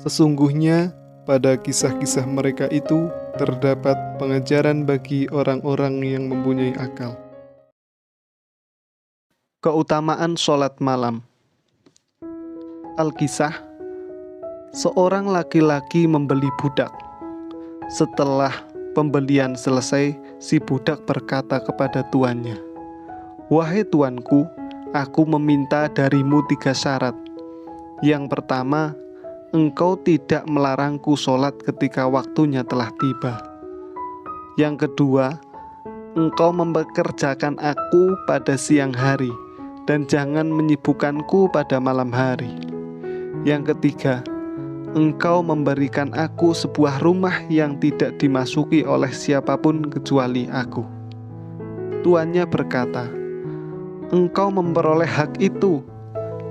Sesungguhnya pada kisah-kisah mereka itu terdapat pengajaran bagi orang-orang yang mempunyai akal. Keutamaan sholat malam. Al-Kisah, seorang laki-laki membeli budak. Setelah pembelian selesai, si budak berkata kepada tuannya, "Wahai tuanku, aku meminta darimu 3 syarat. Yang pertama, engkau tidak melarangku sholat ketika waktunya telah tiba. Yang kedua, engkau mempekerjakan aku pada siang hari dan jangan menyibukkanku pada malam hari. Yang ketiga, engkau memberikan aku sebuah rumah yang tidak dimasuki oleh siapapun kecuali aku." Tuannya berkata, "Engkau memperoleh hak itu.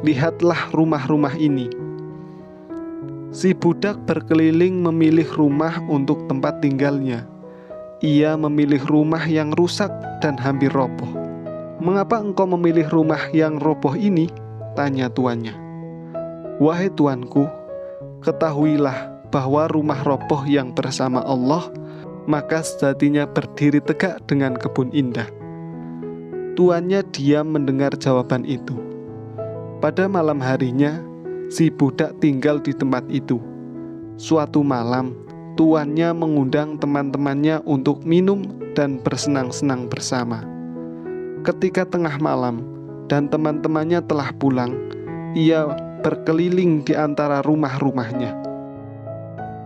Lihatlah rumah-rumah ini." Si budak berkeliling memilih rumah untuk tempat tinggalnya. Ia memilih rumah yang rusak dan hampir roboh. "Mengapa engkau memilih rumah yang roboh ini?" tanya tuannya. "Wahai tuanku, ketahuilah bahwa rumah roboh yang bersama Allah, maka sejatinya berdiri tegak dengan kebun indah." Tuannya diam mendengar jawaban itu. Pada malam harinya, si budak tinggal di tempat itu. Suatu malam, tuannya mengundang teman-temannya untuk minum dan bersenang-senang bersama. Ketika tengah malam dan teman-temannya telah pulang, ia berkeliling di antara rumah-rumahnya.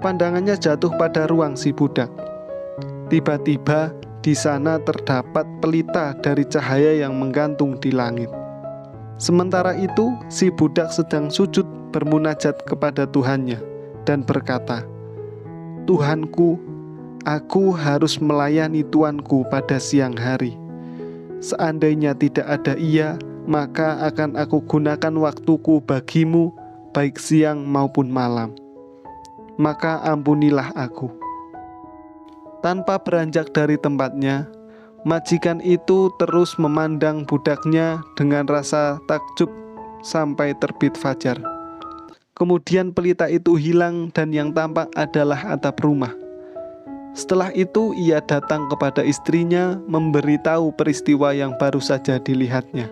Pandangannya jatuh pada ruang si budak. Tiba-tiba di sana terdapat pelita dari cahaya yang menggantung di langit. Sementara itu, si budak sedang sujud bermunajat kepada Tuhannya dan berkata, "Tuhanku, aku harus melayani tuanku pada siang hari. Seandainya tidak ada ia, maka akan aku gunakan waktuku bagimu, baik siang maupun malam. Maka ampunilah aku." Tanpa beranjak dari tempatnya, majikan itu terus memandang budaknya dengan rasa takjub sampai terbit fajar. Kemudian pelita itu hilang dan yang tampak adalah atap rumah. Setelah itu ia datang kepada istrinya memberitahu peristiwa yang baru saja dilihatnya.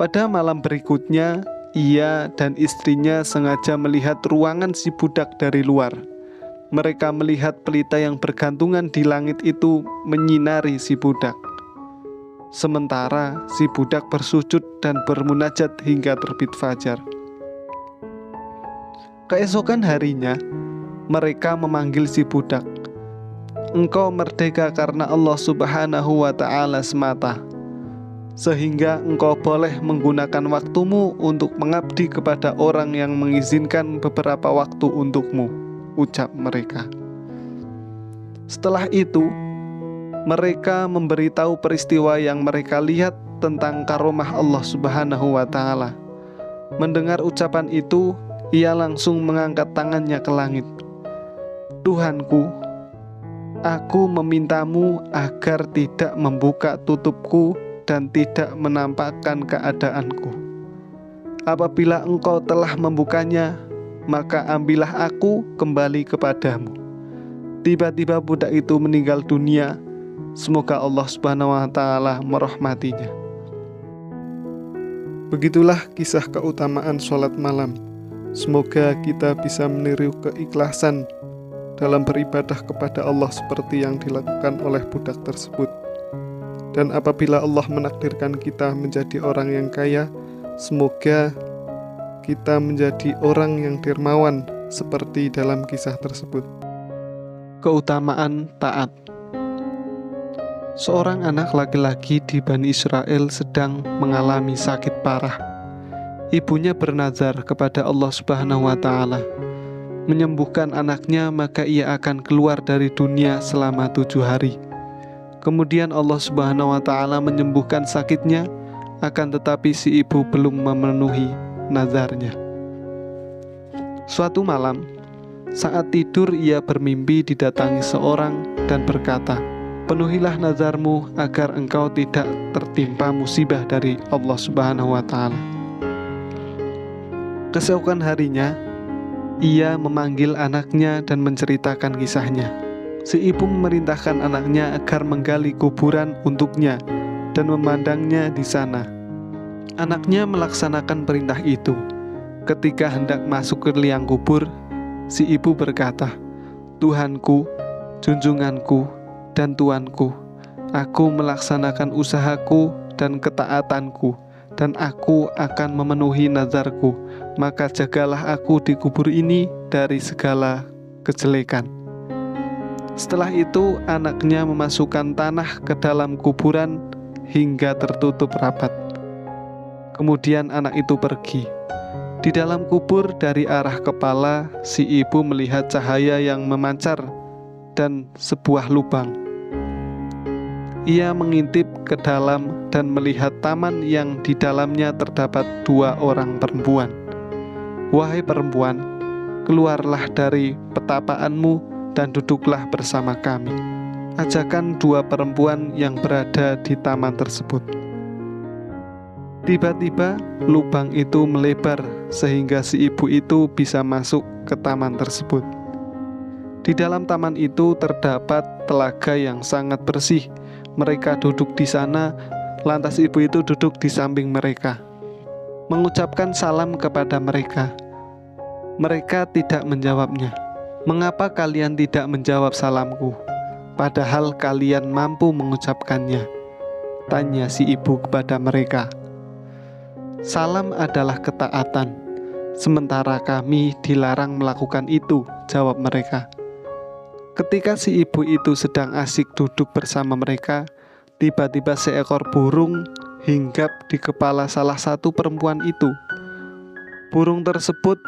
Pada malam berikutnya, ia dan istrinya sengaja melihat ruangan si budak dari luar. Mereka melihat pelita yang bergantungan di langit itu menyinari si budak. Sementara si budak bersujud dan bermunajat hingga terbit fajar. Keesokan harinya, mereka memanggil si budak, "Engkau merdeka karena Allah Subhanahu wa Ta'ala semata, sehingga engkau boleh menggunakan waktumu untuk mengabdi kepada orang yang mengizinkan beberapa waktu untukmu," ucap mereka. Setelah itu, mereka memberitahu peristiwa yang mereka lihat tentang karomah Allah Subhanahu wa Ta'ala. Mendengar ucapan itu, ia langsung mengangkat tangannya ke langit. "Tuhanku, aku memintamu agar tidak membuka tutupku dan tidak menampakkan keadaanku. Apabila engkau telah membukanya, maka ambillah aku kembali kepadamu." Tiba-tiba budak itu meninggal dunia. Semoga Allah Subhanahu wa Ta'ala merahmatinya. Begitulah kisah keutamaan sholat malam. Semoga kita bisa meniru keikhlasan dalam beribadah kepada Allah seperti yang dilakukan oleh budak tersebut. Dan apabila Allah menakdirkan kita menjadi orang yang kaya, semoga kita menjadi orang yang dermawan seperti dalam kisah tersebut. Keutamaan taat. Seorang anak laki-laki di Bani Israel sedang mengalami sakit parah. Ibunya bernazar kepada Allah Subhanahu wa Ta'ala, menyembuhkan anaknya maka ia akan keluar dari dunia selama 7 hari. Kemudian Allah Subhanahu wa Ta'ala menyembuhkan sakitnya, akan tetapi si ibu belum memenuhi nazarnya. Suatu malam, saat tidur ia bermimpi didatangi seorang dan berkata, "Penuhilah nazarmu agar engkau tidak tertimpa musibah dari Allah Subhanahu wa Ta'ala." Keesokan harinya, Ia memanggil anaknya dan menceritakan kisahnya. Si ibu memerintahkan anaknya agar menggali kuburan untuknya dan memandangnya di sana. Anaknya melaksanakan perintah itu. Ketika hendak masuk ke liang kubur, si ibu berkata, "Tuhanku, junjunganku, dan Tuanku, aku melaksanakan usahaku dan ketaatanku, dan aku akan memenuhi nazarku. Maka jagalah aku di kubur ini dari segala kejelekan." Setelah itu, anaknya memasukkan tanah ke dalam kuburan hingga tertutup rapat. Kemudian anak itu pergi. Di dalam kubur dari arah kepala, si ibu melihat cahaya yang memancar dan sebuah lubang. Ia mengintip ke dalam dan melihat taman yang di dalamnya terdapat 2 orang perempuan. "Wahai perempuan, keluarlah dari petapaanmu dan duduklah bersama kami," ajakan 2 perempuan yang berada di taman tersebut. Tiba-tiba lubang itu melebar sehingga si ibu itu bisa masuk ke taman tersebut. Di dalam taman itu terdapat telaga yang sangat bersih. Mereka duduk di sana, lantas ibu itu duduk di samping mereka, mengucapkan salam kepada mereka. Mereka tidak menjawabnya. "Mengapa kalian tidak menjawab salamku, padahal kalian mampu mengucapkannya?" tanya si ibu kepada mereka. "Salam adalah ketaatan, sementara kami dilarang melakukan itu," jawab mereka. Ketika si ibu itu sedang asik duduk bersama mereka, tiba-tiba seekor burung hinggap di kepala salah satu perempuan itu. Burung tersebut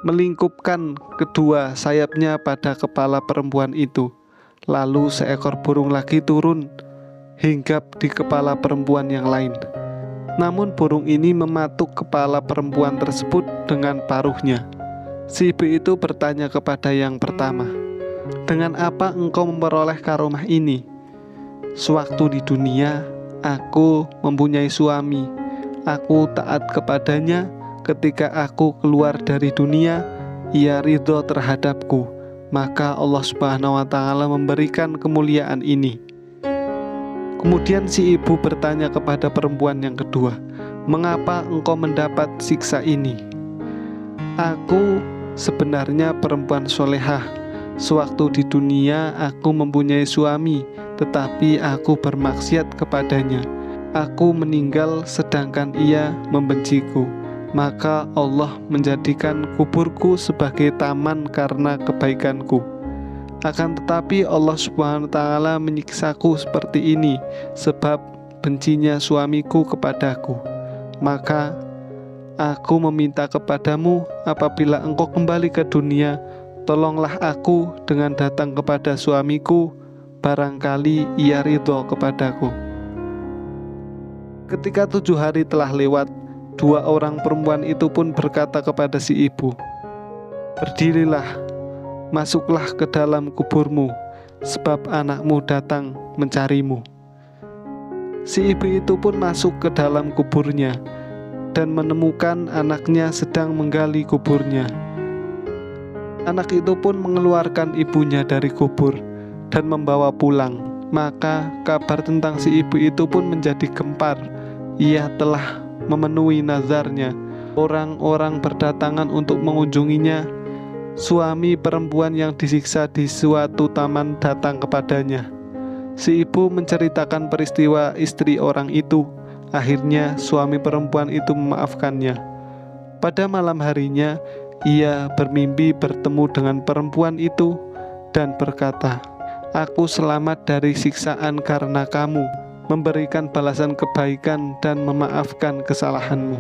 melingkupkan kedua sayapnya pada kepala perempuan itu. Lalu seekor burung lagi turun, hinggap di kepala perempuan yang lain. Namun burung ini mematuk kepala perempuan tersebut dengan paruhnya. Si ibu itu bertanya kepada yang pertama, "Dengan apa engkau memperoleh karomah ini?" "Sewaktu di dunia, aku mempunyai suami. Aku taat kepadanya. Ketika aku keluar dari dunia, ia ridho terhadapku. Maka Allah Subhanahu wa Ta'ala memberikan kemuliaan ini." Kemudian si ibu bertanya kepada perempuan yang kedua, "Mengapa engkau mendapat siksa ini?" "Aku sebenarnya perempuan solehah. Sewaktu di dunia aku mempunyai suami, tetapi aku bermaksiat kepadanya. Aku meninggal sedangkan ia membenciku. Maka Allah menjadikan kuburku sebagai taman karena kebaikanku. Akan tetapi Allah Subhanahu wa Ta'ala menyiksaku seperti ini sebab bencinya suamiku kepadaku. Maka aku meminta kepadamu, apabila engkau kembali ke dunia, tolonglah aku dengan datang kepada suamiku, barangkali ia ridho kepadaku." Ketika 7 hari telah lewat, 2 orang perempuan itu pun berkata kepada si ibu, "Berdirilah, masuklah ke dalam kuburmu, sebab anakmu datang mencarimu." Si ibu itu pun masuk ke dalam kuburnya dan menemukan anaknya sedang menggali kuburnya. Anak itu pun mengeluarkan ibunya dari kubur dan membawa pulang. Maka kabar tentang si ibu itu pun menjadi gempar. Ia telah memenuhi nazarnya. Orang-orang berdatangan untuk mengunjunginya. Suami perempuan yang disiksa di suatu taman datang kepadanya. Si ibu menceritakan peristiwa istri orang itu. Akhirnya suami perempuan itu memaafkannya. Pada malam harinya, ia bermimpi bertemu dengan perempuan itu dan berkata, "Aku selamat dari siksaan karena kamu memberikan balasan kebaikan dan memaafkan kesalahanmu."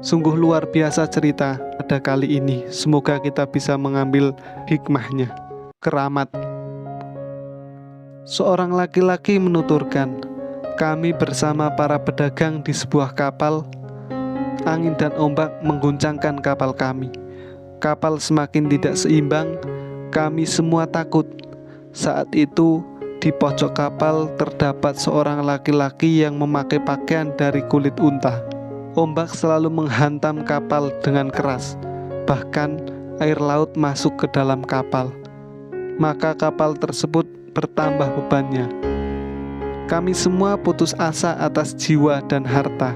Sungguh luar biasa cerita pada kali ini. Semoga kita bisa mengambil hikmahnya. Keramat. Seorang laki-laki menuturkan, "Kami bersama para pedagang di sebuah kapal. Angin dan ombak mengguncangkan kapal kami. Kapal semakin tidak seimbang. Kami semua takut. Saat itu di pojok kapal terdapat seorang laki-laki yang memakai pakaian dari kulit unta. Ombak selalu menghantam kapal dengan keras, bahkan air laut masuk ke dalam kapal. Maka kapal tersebut bertambah bebannya. Kami semua putus asa atas jiwa dan harta.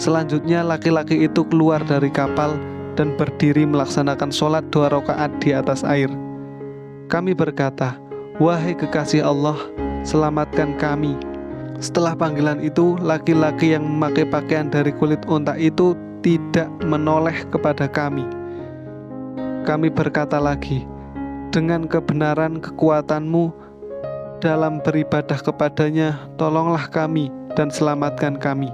Selanjutnya laki-laki itu keluar dari kapal dan berdiri melaksanakan sholat 2 rakaat di atas air. Kami berkata, "Wahai kekasih Allah, selamatkan kami." Setelah panggilan itu, laki-laki yang memakai pakaian dari kulit unta itu tidak menoleh kepada kami. Kami berkata lagi, "Dengan kebenaran kekuatanmu dalam beribadah kepadanya, tolonglah kami dan selamatkan kami."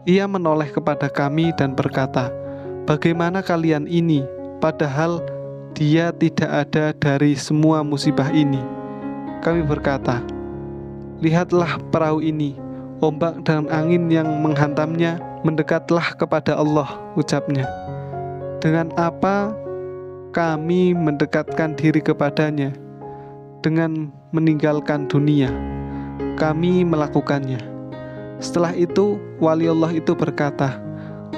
Ia menoleh kepada kami dan berkata, "Bagaimana kalian ini, padahal dia tidak ada dari semua musibah ini?" Kami berkata, "Lihatlah perahu ini, ombak dan angin yang menghantamnya, mendekatlah kepada Allah," ucapnya. "Dengan apa kami mendekatkan diri kepadanya? Dengan meninggalkan dunia. Kami melakukannya." Setelah itu, wali Allah itu berkata,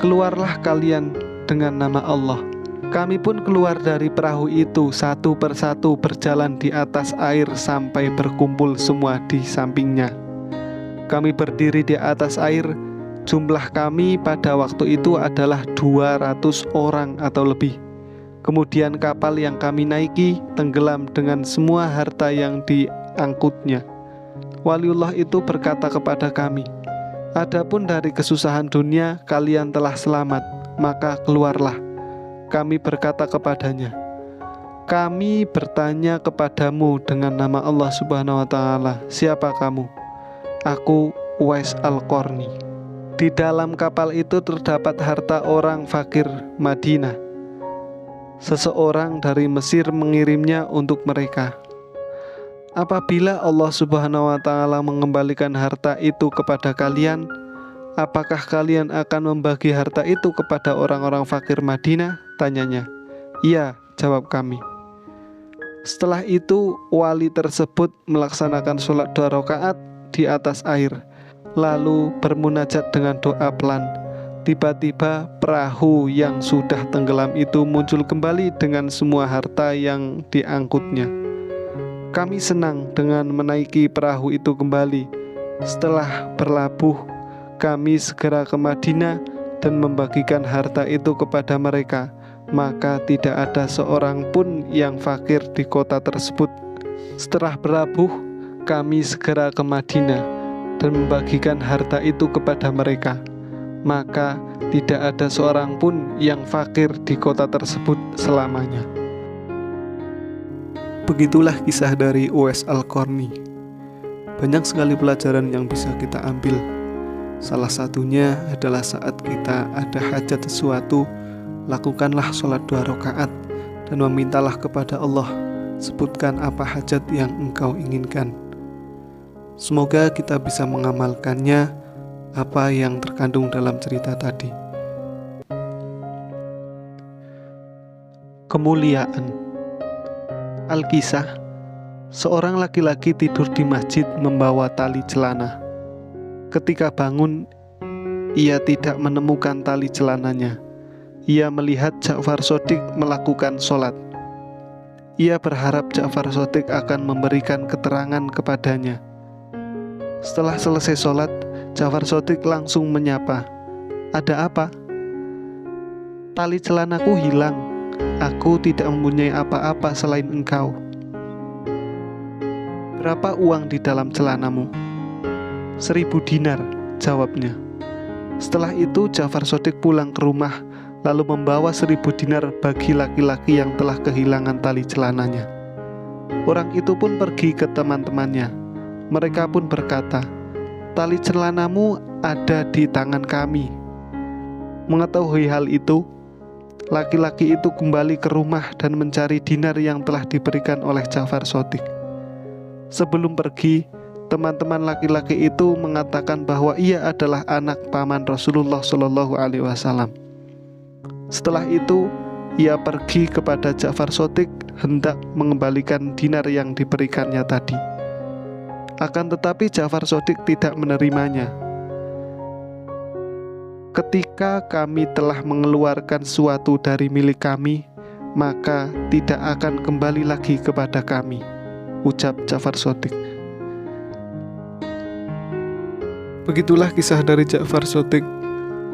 "Keluarlah kalian dengan nama Allah." Kami pun keluar dari perahu itu satu persatu berjalan di atas air sampai berkumpul semua di sampingnya. Kami berdiri di atas air. Jumlah kami pada waktu itu adalah 200 orang atau lebih. Kemudian kapal yang kami naiki tenggelam dengan semua harta yang diangkutnya. Waliullah itu berkata kepada kami, "Adapun dari kesusahan dunia kalian telah selamat, maka keluarlah." Kami berkata kepadanya, "Kami bertanya kepadamu dengan nama Allah Subhanahu wa Ta'ala, siapa kamu?" "Aku Uwais Al-Qarni." Di dalam kapal itu terdapat harta orang fakir Madinah. Seseorang dari Mesir mengirimnya untuk mereka. Apabila Allah Subhanahu wa Ta'ala mengembalikan harta itu kepada kalian, apakah kalian akan membagi harta itu kepada orang-orang fakir Madinah? Tanyanya. "Iya," jawab kami. Setelah itu wali tersebut melaksanakan sholat 2 rakaat di atas air, lalu bermunajat dengan doa pelan. Tiba-tiba perahu yang sudah tenggelam itu muncul kembali dengan semua harta yang diangkutnya. Kami senang dengan menaiki perahu itu kembali. Setelah berlabuh, kami segera ke Madinah dan membagikan harta itu kepada mereka. Maka tidak ada seorang pun yang fakir di kota tersebut. Setelah berlabuh, kami segera ke Madinah dan membagikan harta itu kepada mereka. Maka tidak ada seorang pun yang fakir di kota tersebut selamanya. Begitulah kisah dari Uwais Al-Qarni. Banyak sekali pelajaran yang bisa kita ambil. Salah satunya adalah saat kita ada hajat sesuatu, lakukanlah sholat 2 rakaat dan memintalah kepada Allah. Sebutkan apa hajat yang engkau inginkan. Semoga kita bisa mengamalkannya apa yang terkandung dalam cerita tadi. Kemuliaan. Al-Kisah, seorang laki-laki tidur di masjid membawa tali celana. Ketika bangun, ia tidak menemukan tali celananya. Ia melihat Ja'far Shodiq melakukan sholat. Ia berharap Ja'far Shodiq akan memberikan keterangan kepadanya. Setelah selesai sholat, Ja'far Shodiq langsung menyapa, "Ada apa?" "Tali celanaku hilang. Aku tidak mempunyai apa-apa selain engkau." "Berapa uang di dalam celanamu?" 1.000 dinar, jawabnya. Setelah itu Ja'far Shodiq pulang ke rumah, lalu membawa 1.000 dinar bagi laki-laki yang telah kehilangan tali celananya. Orang itu pun pergi ke teman-temannya. Mereka pun berkata, "Tali celanamu ada di tangan kami." Mengetahui hal itu, laki-laki itu kembali ke rumah dan mencari dinar yang telah diberikan oleh Ja'far Shodiq. Sebelum pergi, teman-teman laki-laki itu mengatakan bahwa ia adalah anak paman Rasulullah SAW. Setelah itu, ia pergi kepada Ja'far Shodiq hendak mengembalikan dinar yang diberikannya tadi. Akan tetapi Ja'far Shodiq tidak menerimanya. ketika kami telah mengeluarkan suatu dari milik kami, maka tidak akan kembali lagi kepada kami, ucap Ja'far Shadiq. Begitulah kisah dari Ja'far Shadiq.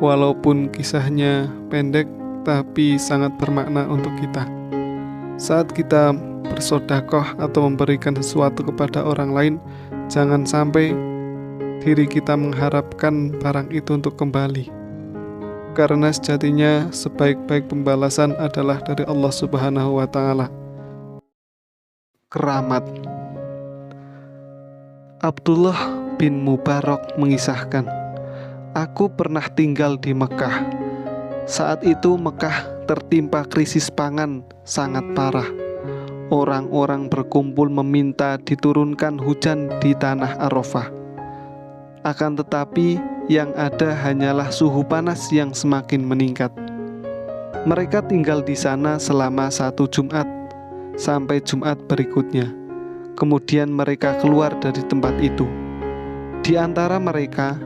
Walaupun kisahnya pendek, tapi sangat bermakna untuk kita. Saat kita bersedekah atau memberikan sesuatu kepada orang lain, jangan sampai diri kita mengharapkan barang itu untuk kembali, karena sejatinya sebaik-baik pembalasan adalah dari Allah Subhanahu wa Ta'ala. Keramat. Abdullah bin Mubarak mengisahkan, aku pernah tinggal di Mekah. Saat itu Mekah tertimpa krisis pangan sangat parah. Orang-orang berkumpul meminta diturunkan hujan di tanah Arafah. Akan tetapi yang ada hanyalah suhu panas yang semakin meningkat. Mereka tinggal di sana selama 1 Jumat sampai Jumat berikutnya. Kemudian mereka keluar dari tempat itu. Di antara mereka,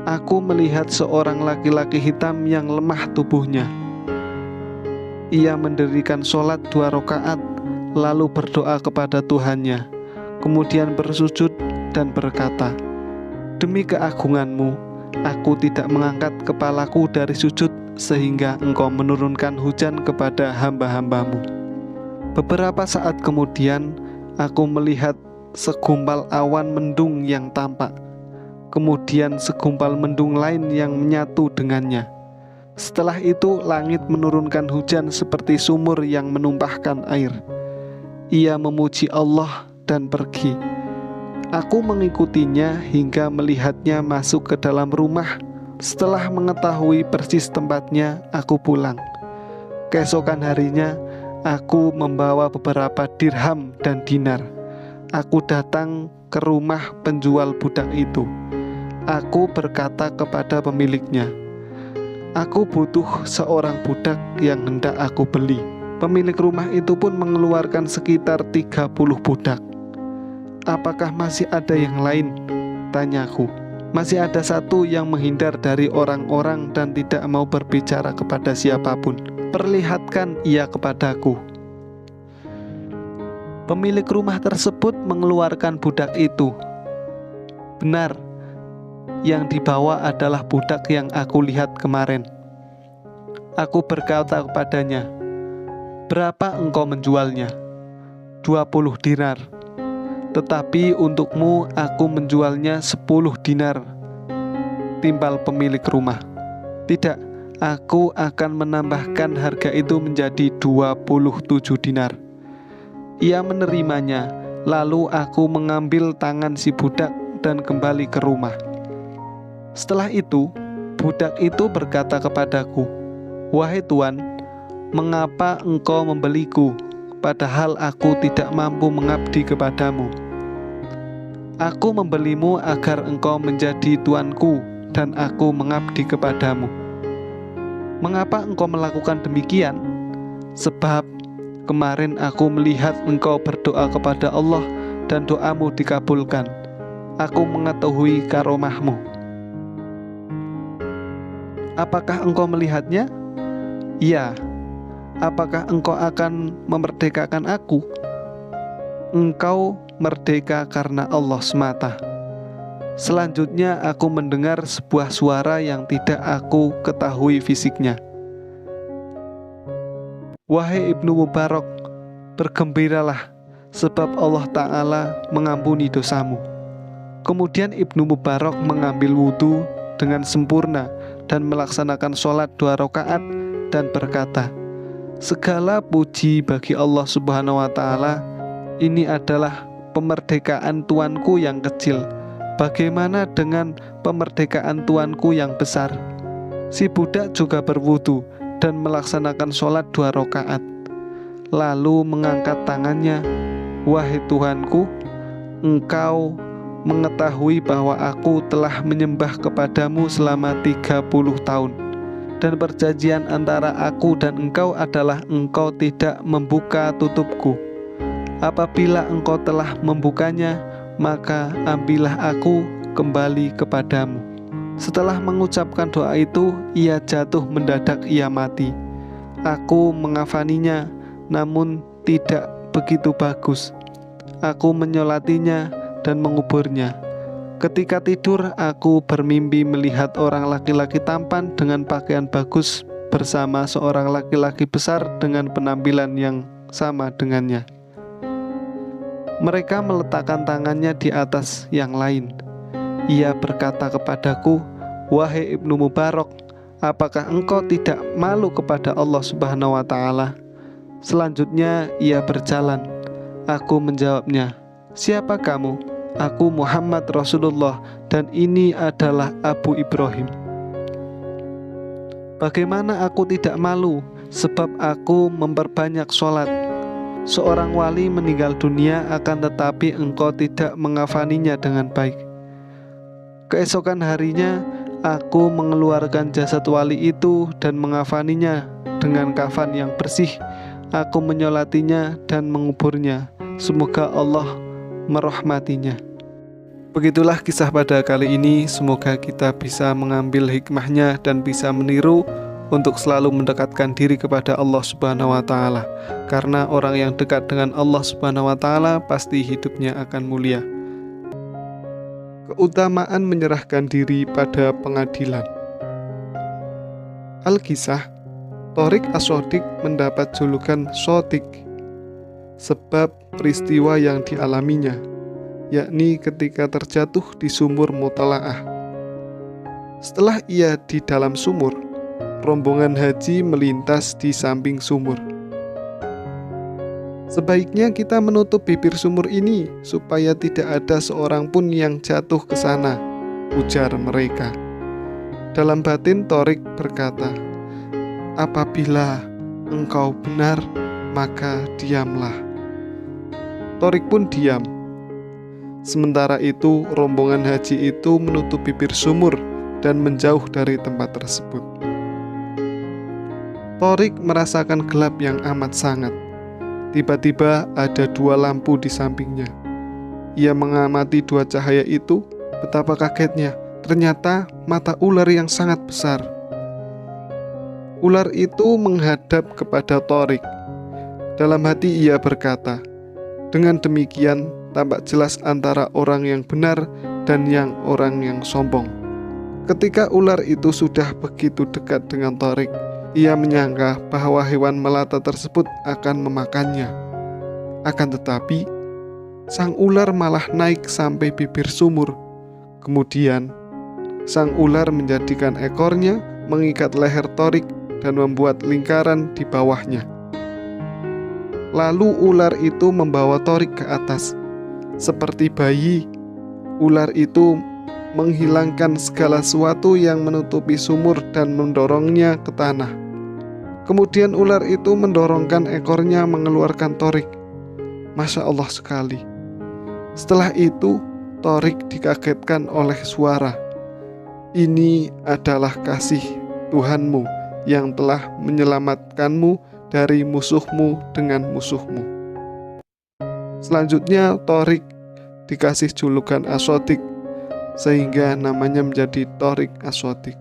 aku melihat seorang laki-laki hitam yang lemah tubuhnya. Ia mendirikan sholat 2 rakaat, lalu berdoa kepada Tuhannya, kemudian bersujud dan berkata, demi keagunganmu, aku tidak mengangkat kepalaku dari sujud sehingga engkau menurunkan hujan kepada hamba-hambamu. Beberapa saat kemudian, aku melihat segumpal awan mendung yang tampak, kemudian segumpal mendung lain yang menyatu dengannya. Setelah itu langit menurunkan hujan seperti sumur yang menumpahkan air. Ia memuji Allah dan pergi. Aku mengikutinya hingga melihatnya masuk ke dalam rumah. Setelah mengetahui persis tempatnya, aku pulang. Keesokan harinya, aku membawa beberapa dirham dan dinar. Aku datang ke rumah penjual budak itu. Aku berkata kepada pemiliknya, aku butuh seorang budak yang hendak aku beli. Pemilik rumah itu pun mengeluarkan sekitar 30 budak. Apakah masih ada yang lain? Tanyaku. Masih ada satu yang menghindar dari orang-orang dan tidak mau berbicara kepada siapapun. Perlihatkan ia kepadaku. Pemilik rumah tersebut mengeluarkan budak itu. Benar, yang dibawa adalah budak yang aku lihat kemarin. Aku berkata kepadanya, berapa engkau menjualnya? 20 dinar. Tetapi untukmu aku menjualnya 10 dinar. Timbal pemilik rumah. Tidak, aku akan menambahkan harga itu menjadi 27 dinar. Ia menerimanya, lalu aku mengambil tangan si budak dan kembali ke rumah. Setelah itu, budak itu berkata kepadaku, wahai Tuan, mengapa engkau membeliku? Padahal aku tidak mampu mengabdi kepadamu. Aku membelimu agar engkau menjadi tuanku dan aku mengabdi kepadamu. Mengapa engkau melakukan demikian? Sebab kemarin aku melihat engkau berdoa kepada Allah dan doamu dikabulkan. Aku mengetahui karomahmu. Apakah engkau melihatnya? Ya. Apakah engkau akan memerdekakan aku? Engkau merdeka karena Allah semata. Selanjutnya aku mendengar sebuah suara yang tidak aku ketahui fisiknya. Wahai Ibnu Mubarak, bergembiralah, sebab Allah Ta'ala mengampuni dosamu. Kemudian Ibnu Mubarak mengambil wudhu dengan sempurna dan melaksanakan sholat 2 rakaat dan berkata, segala puji bagi Allah Subhanahu wa Ta'ala. Ini adalah pemerdekaan tuanku yang kecil. Bagaimana dengan pemerdekaan tuanku yang besar? Si budak juga berwudu dan melaksanakan sholat 2 rakaat. Lalu mengangkat tangannya, wahai Tuhanku, engkau mengetahui bahwa aku telah menyembah kepadamu selama 30 tahun. Dan perjanjian antara aku dan engkau adalah engkau tidak membuka tutupku. Apabila engkau telah membukanya, maka ambillah aku kembali kepadamu. Setelah mengucapkan doa itu, ia jatuh mendadak, ia mati. Aku mengafaninya, namun tidak begitu bagus. Aku menyolatinya dan menguburnya. Ketika tidur, aku bermimpi melihat orang laki-laki tampan dengan pakaian bagus bersama seorang laki-laki besar dengan penampilan yang sama dengannya. Mereka meletakkan tangannya di atas yang lain. Ia berkata kepadaku, "Wahai Ibnu Mubarak, apakah engkau tidak malu kepada Allah Subhanahu wa Ta'ala?" Selanjutnya ia berjalan. Aku menjawabnya, "Siapa kamu?" "Aku Muhammad Rasulullah, dan ini adalah Abu Ibrahim." "Bagaimana aku tidak malu? Sebab aku memperbanyak sholat. Seorang wali meninggal dunia, akan tetapi engkau tidak mengafaninya dengan baik." Keesokan harinya, aku mengeluarkan jasad wali itu dan mengafaninya dengan kafan yang bersih. Aku menyolatinya dan menguburnya. Semoga Allah merahmatinya. Begitulah kisah pada kali ini. Semoga kita bisa mengambil hikmahnya dan bisa meniru untuk selalu mendekatkan diri kepada Allah Subhanahu wa Ta'ala. Karena orang yang dekat dengan Allah Subhanahu wa Ta'ala pasti hidupnya akan mulia. Keutamaan menyerahkan diri pada pengadilan. Al-Kisah, Thariq As-Shadiq mendapat julukan Shadiq sebab peristiwa yang dialaminya, yakni ketika terjatuh di sumur Mutala'ah. Setelah ia di dalam sumur, rombongan haji melintas di samping sumur. "Sebaiknya kita menutup bibir sumur ini supaya tidak ada seorang pun yang jatuh ke sana," ujar mereka. Dalam batin Thariq berkata, "Apabila engkau benar, maka diamlah." Thariq pun diam. Sementara itu, rombongan haji itu menutup bibir sumur dan menjauh dari tempat tersebut. Thariq merasakan gelap yang amat sangat. Tiba-tiba ada 2 lampu di sampingnya. Ia mengamati 2 cahaya itu. Betapa kagetnya, ternyata mata ular yang sangat besar. Ular itu menghadap kepada Thariq. Dalam hati ia berkata, "Dengan demikian tampak jelas antara orang yang benar dan orang yang sombong." Ketika ular itu sudah begitu dekat dengan Thariq, ia menyangka bahwa hewan melata tersebut akan memakannya. Akan tetapi, sang ular malah naik sampai bibir sumur. Kemudian, sang ular menjadikan ekornya mengikat leher Thariq dan membuat lingkaran di bawahnya. Lalu ular itu membawa Thariq ke atas. Seperti bayi, ular itu menghilangkan segala sesuatu yang menutupi sumur dan mendorongnya ke tanah. Kemudian ular itu mendorongkan ekornya mengeluarkan Thariq. Masya Allah sekali. Setelah itu, Thariq dikagetkan oleh suara. "Ini adalah kasih Tuhanmu yang telah menyelamatkanmu dari musuhmu dengan musuhmu." Selanjutnya, Thariq dikasih julukan As-Shadiq, sehingga namanya menjadi Thariq As-Shadiq.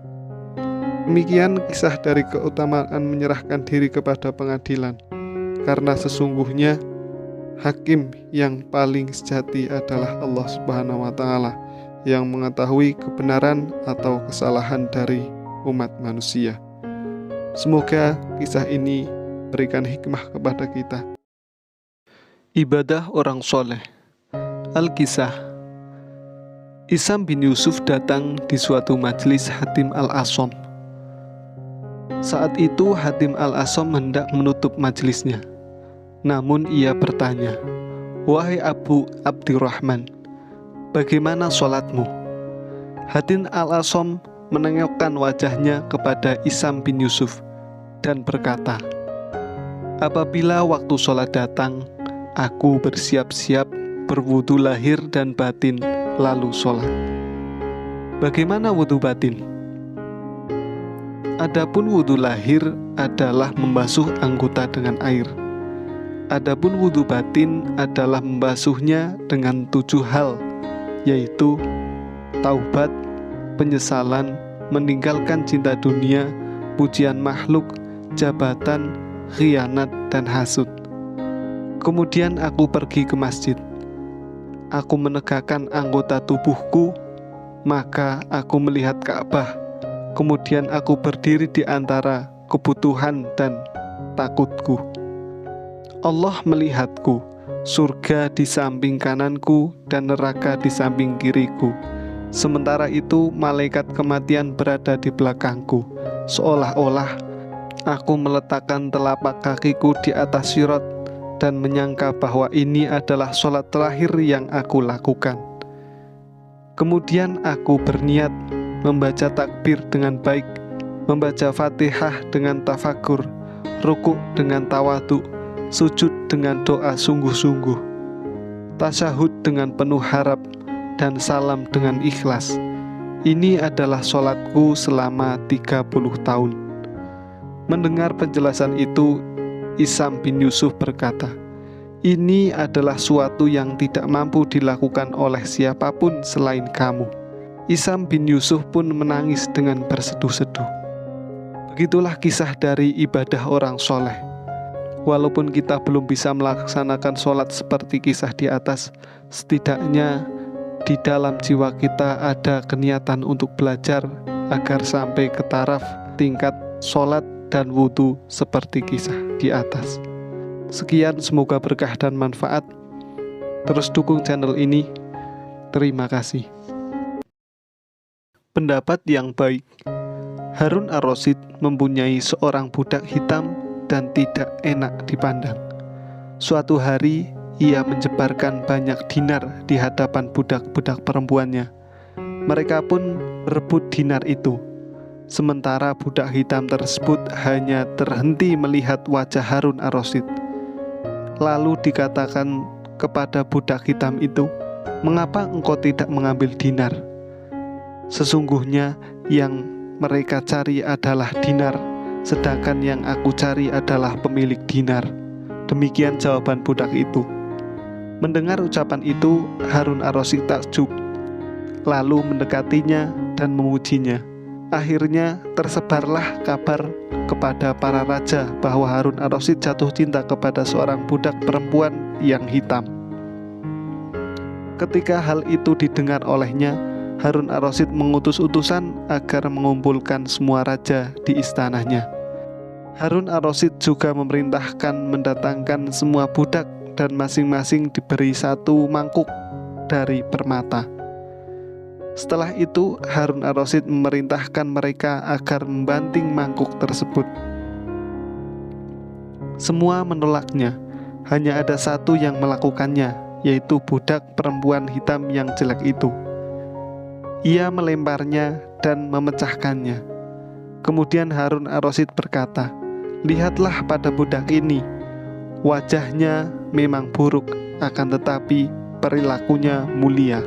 Demikian kisah dari keutamaan menyerahkan diri kepada pengadilan. Karena sesungguhnya hakim yang paling sejati adalah Allah Subhanahu wa Ta'ala, yang mengetahui kebenaran atau kesalahan dari umat manusia. Semoga kisah ini berikan hikmah kepada kita. Ibadah orang soleh. Al-Kisah, Hisam bin Yusuf datang di suatu majelis Hatim al-Asham. Saat itu Hatim al-Asham hendak menutup majelisnya. Namun ia bertanya, "Wahai Abu Abdurrahman, bagaimana sholatmu?" Hatim al-Asham menengokkan wajahnya kepada Hisam bin Yusuf dan berkata, "Apabila waktu sholat datang, aku bersiap-siap, berwudu lahir dan batin, lalu sholat." "Bagaimana wudu batin?" "Adapun wudu lahir adalah membasuh anggota dengan air. Adapun wudu batin adalah membasuhnya dengan 7 hal, yaitu taubat, penyesalan, meninggalkan cinta dunia, pujian makhluk, jabatan, khianat, dan hasud. Kemudian aku pergi ke masjid. Aku menegakkan anggota tubuhku, maka aku melihat Ka'bah. Kemudian aku berdiri di antara kebutuhan dan takutku. Allah melihatku, surga di samping kananku dan neraka di samping kiriku. Sementara itu malaikat kematian berada di belakangku, seolah-olah aku meletakkan telapak kakiku di atas sirat dan menyangka bahwa ini adalah sholat terakhir yang aku lakukan. Kemudian aku berniat membaca takbir dengan baik, membaca Fatihah dengan tafakur, rukuk dengan tawadhu, sujud dengan doa sungguh-sungguh, tasyahud dengan penuh harap, dan salam dengan ikhlas. Ini adalah sholatku selama 30 tahun. Mendengar penjelasan itu, Hisam bin Yusuf berkata, "Ini adalah suatu yang tidak mampu dilakukan oleh siapapun selain kamu." Hisam bin Yusuf pun menangis dengan berseduh-seduh. Begitulah kisah dari ibadah orang soleh. Walaupun kita belum bisa melaksanakan sholat seperti kisah di atas, setidaknya di dalam jiwa kita ada keniatan untuk belajar agar sampai ke taraf tingkat sholat dan wudhu seperti kisah di atas. Sekian, semoga berkah dan manfaat. Terus dukung channel ini. Terima kasih. Pendapat yang baik. Harun ar-Rasyid mempunyai seorang budak hitam dan tidak enak dipandang. Suatu hari, ia menjebarkan banyak dinar di hadapan budak-budak perempuannya. Mereka pun berebut dinar itu. Sementara budak hitam tersebut hanya terhenti melihat wajah Harun ar-Rasyid. Lalu dikatakan kepada budak hitam itu, "Mengapa engkau tidak mengambil dinar? Sesungguhnya yang mereka cari adalah dinar, sedangkan yang aku cari adalah pemilik dinar." Demikian jawaban budak itu. Mendengar ucapan itu, Harun ar-Rasyid takjub, lalu mendekatinya dan memujinya. Akhirnya tersebarlah kabar kepada para raja bahwa Harun ar-Rasyid jatuh cinta kepada seorang budak perempuan yang hitam. Ketika hal itu didengar olehnya, Harun ar-Rasyid mengutus utusan agar mengumpulkan semua raja di istananya. Harun ar-Rasyid juga memerintahkan mendatangkan semua budak dan masing-masing diberi satu mangkuk dari permata. Setelah itu, Harun ar-Rasyid memerintahkan mereka agar membanting mangkuk tersebut. Semua menolaknya, hanya ada satu yang melakukannya, yaitu budak perempuan hitam yang jelek itu. Ia melemparnya dan memecahkannya. Kemudian Harun ar-Rasyid berkata, "Lihatlah pada budak ini. Wajahnya memang buruk, akan tetapi perilakunya mulia."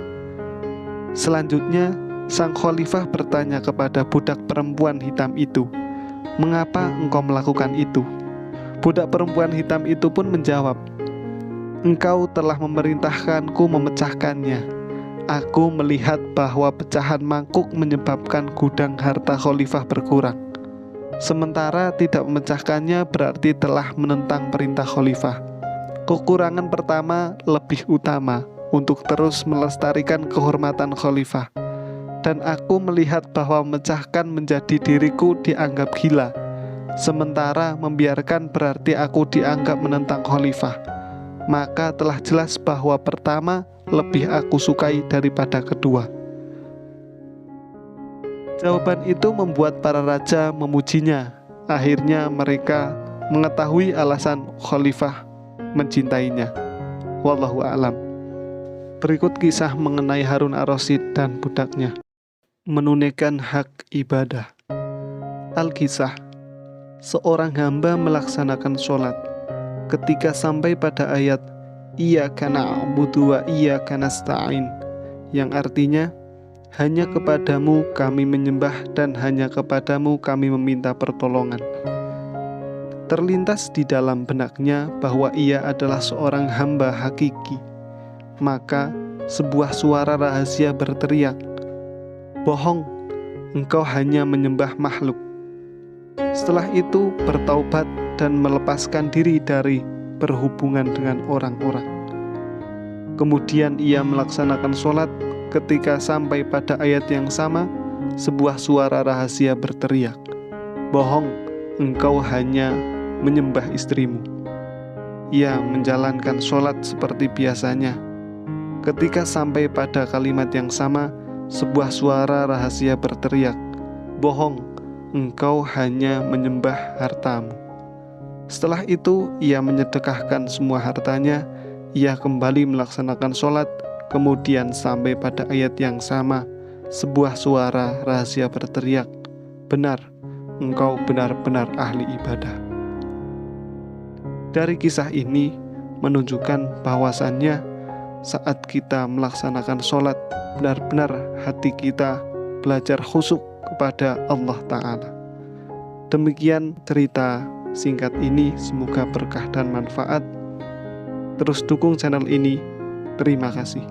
Selanjutnya, sang khalifah bertanya kepada budak perempuan hitam itu, "Mengapa engkau melakukan itu?" Budak perempuan hitam itu pun menjawab, "Engkau telah memerintahkanku memecahkannya. Aku melihat bahwa pecahan mangkuk menyebabkan gudang harta khalifah berkurang. Sementara tidak memecahkannya berarti telah menentang perintah khalifah. Kekurangan pertama lebih utama untuk terus melestarikan kehormatan khalifah. Dan aku melihat bahwa memecahkan menjadi diriku dianggap gila. Sementara membiarkan berarti aku dianggap menentang khalifah. Maka telah jelas bahwa pertama lebih aku sukai daripada kedua." Jawaban itu membuat para raja memujinya. Akhirnya mereka mengetahui alasan khalifah mencintainya. Wallahu a'lam. Berikut kisah mengenai Harun ar-Rasyid dan budaknya. Menunaikan hak ibadah. Al-Kisah. Seorang hamba melaksanakan sholat. Ketika sampai pada ayat Iyyaka na'budu wa iyyaka nasta'in, yang artinya hanya kepadamu kami menyembah dan hanya kepadamu kami meminta pertolongan. Terlintas di dalam benaknya bahwa ia adalah seorang hamba hakiki. Maka sebuah suara rahasia berteriak, "Bohong, engkau hanya menyembah makhluk. Setelah itu bertaubat dan melepaskan diri dari berhubungan dengan orang-orang. Kemudian ia melaksanakan sholat. Ketika sampai pada ayat yang sama, sebuah suara rahasia berteriak, "Bohong, engkau hanya menyembah istrimu." Ia menjalankan sholat seperti biasanya. Ketika sampai pada kalimat yang sama, sebuah suara rahasia berteriak, "Bohong, engkau hanya menyembah hartamu." Setelah itu, ia menyedekahkan semua hartanya. Ia kembali melaksanakan sholat. Kemudian sampai pada ayat yang sama, sebuah suara rahasia berteriak, "Benar, engkau benar-benar ahli ibadah." Dari kisah ini menunjukkan bahwasannya saat kita melaksanakan sholat, benar-benar hati kita belajar khusyuk kepada Allah Ta'ala. Demikian cerita singkat ini, semoga berkah dan manfaat. Terus dukung channel ini. Terima kasih.